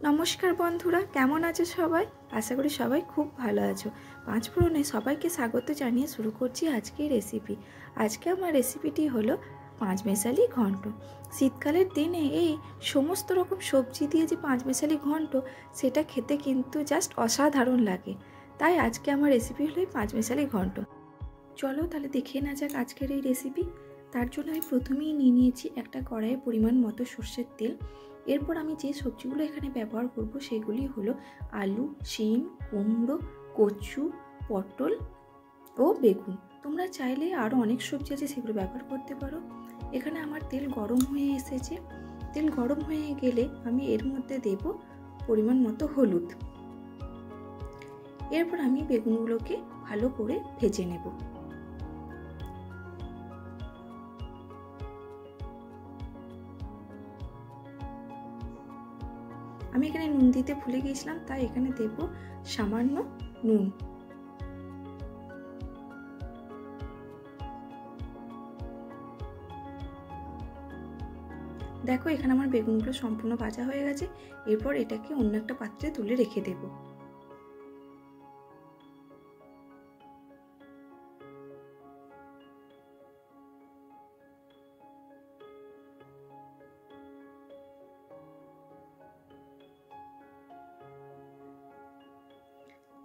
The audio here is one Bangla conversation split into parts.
নমস্কার বন্ধুরা, কেমন আছো সবাই? আশা করি সবাই খুব ভালো আছো। পাঁচফোড়নে সবাইকে স্বাগত জানিয়ে শুরু করছি আজকের রেসিপি। আজকে আমার রেসিপিটি হলো পাঁচমেশালি ঘন্ট। শীতকালের দিনে এই সমস্ত রকম সবজি দিয়ে যে পাঁচমেশালি ঘন্ট, সেটা খেতে কিন্তু জাস্ট অসাধারণ লাগে। তাই আজকে আমার রেসিপি হলো এই পাঁচমেশালি ঘন্ট। চলো তাহলে দেখে না যাক আজকের এই রেসিপি। তার জন্য আমি প্রথমেই নিয়ে নিয়েছি একটা কড়াইয়ে পরিমাণ মতো সর্ষের তেল। এরপর আমি যে সবজিগুলো এখানে ব্যবহার করব সেগুলি হলো আলু, শিম, কুমড়ো, কচু, পটল ও বেগুন। তোমরা চাইলে আরও অনেক সবজি আছে সেগুলো ব্যবহার করতে পারো। এখানে আমার তেল গরম হয়ে এসেছে। তেল গরম হয়ে গেলে আমি এর মধ্যে দেব পরিমাণ মতো হলুদ। এরপর আমি বেগুনগুলোকে ভালো করে ভেজে নেব। আমি এখানে নুন দিতে ভুলে গিয়েছিলাম, তাই এখানে দেব সামান্য নুন। দেখো এখানে আমার বেগুনগুলো সম্পূর্ণ ভাজা হয়ে গেছে। এরপর এটাকে অন্য একটা পাত্রে তুলে রেখে দেব।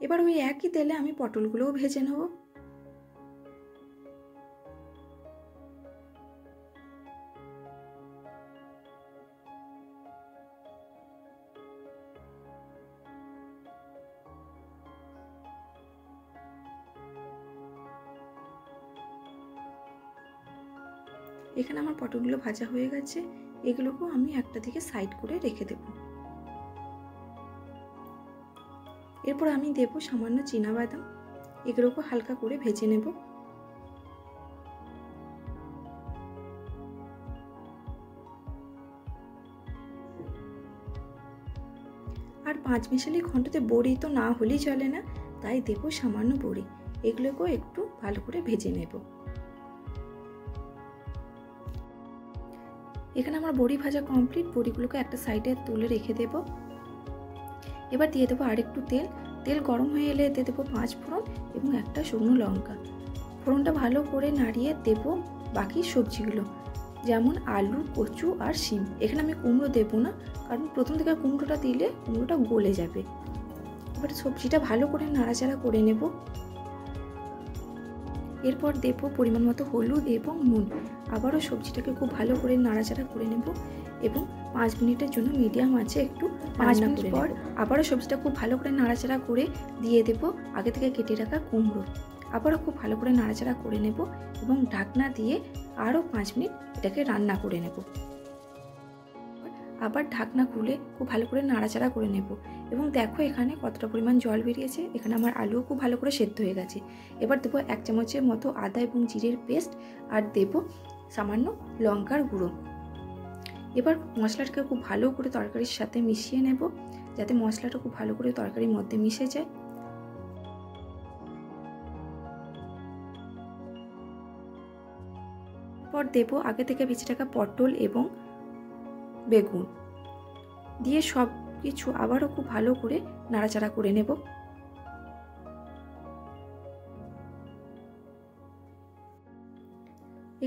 এবার ওই একই তেলে আমি পটলগুলোও ভেজে নেব। এখানে আমার পটলগুলো ভাজা হয়ে গেছে। এগুলোকেও আমি একটা থেকে সাইড করে রেখে দেব। এরপর আমি দেব সামান্য চীনাবাদাম। এগুলোকে হালকা করে ভেজে নেব। আর পাঁচমেশালি ঘন্টতে বড়ি তো না হলেই চলে না, তাই দেব সামান্য বড়ি। এগুলোকেও একটু ভালো করে ভেজে নেব। এখানে আমার বড়ি ভাজা কমপ্লিট। বড়িগুলোকে একটা সাইডে তুলে রেখে দেব। এবার দিয়ে দেবো আরেকটু তেল। তেল গরম হয়ে এলে দিয়ে দেবো 5 ফোড়ন এবং একটা শুকনো লঙ্কা। ফোড়নটা ভালো করে নাড়িয়ে দেব বাকি সবজিগুলো, যেমন আলু, কচু আর শিম। এখানে আমি কুমড়ো দেবো না, কারণ প্রথম থেকে কুমড়োটা দিলে কুমড়োটা গলে যাবে। এবার সবজিটা ভালো করে নাড়াচাড়া করে নেব। এরপর দেব পরিমাণ মতো হলুদ এবং নুন। আবারও সবজিটাকে খুব ভালো করে নাড়াচাড়া করে নেব এবং 5 মিনিটের জন্য মিডিয়াম আঁচে একটু রান্না করে নেব। আবারও সবজিটা খুব ভালো করে নাড়াচাড়া করে দিয়ে দেব আগে থেকে কেটে রাখা কুমড়ো। আবারও খুব ভালো করে নাড়াচাড়া করে নেব এবং ঢাকনা দিয়ে আরও 5 মিনিট এটাকে রান্না করে নেব। আবার ঢাকনা খুলে খুব ভালো করে নাড়াচাড়া করে নেব এবং দেখো এখানে কতটা পরিমাণ জল বেরিয়েছে। এখানে আমার আলুও খুব ভালো করে সেদ্ধ হয়ে গেছে। এবার দেবো 1 চামচের মতো আদা এবং জিরের পেস্ট আর দেব সামান্য লঙ্কার গুঁড়ো। এবার মশলাটাকে খুব ভালো করে তরকারির সাথে মিশিয়ে নেব, যাতে মশলাটা খুব ভালো করে তরকারির মধ্যে মিশে যায়। এরপর দেব আগে থেকে ভেজে রাখা পটল এবং বেগুন দিয়ে সব কিছু আবারও খুব ভালো করে নাড়াচাড়া করে নেব।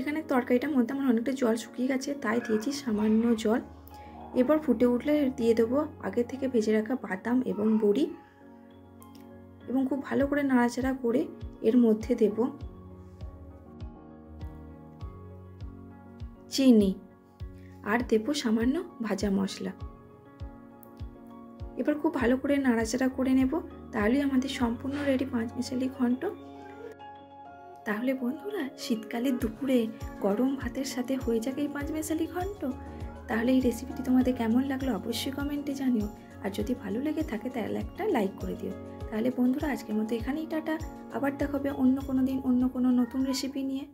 এখানে তরকারিটার মধ্যে আমার অনেকটা জল শুকিয়ে গেছে, তাই দিয়েছি সামান্য জল। এবার ফুটে উঠলে দিয়ে দেবো আগে থেকে ভেজে রাখা বাদাম এবং বড়ি এবং খুব ভালো করে নাড়াচাড়া করে এর মধ্যে দেব চিনি আর দেব সামান্য ভাজা মশলা। এবার খুব ভালো করে নাড়াচাড়া করে নেব। তাহলেই আমাদের সম্পূর্ণ রেডি পাঁচমেশালি ঘন্ট। তাহলে বন্ধুরা, শীতকালের দুপুরে গরম ভাতের সাথে হয়ে যাক এই পাঁচমেশালি ঘন্ট। তাহলে এই রেসিপিটি তোমাদের কেমন লাগলো অবশ্যই কমেন্টে জানিও। আর যদি ভালো লেগে থাকে তাহলে একটা লাইক করে দিও। তাহলে বন্ধুরা, আজকের মতো এখানেই টাটা। আবার দেখা হবে অন্য কোনো দিন অন্য কোনো নতুন রেসিপি নিয়ে।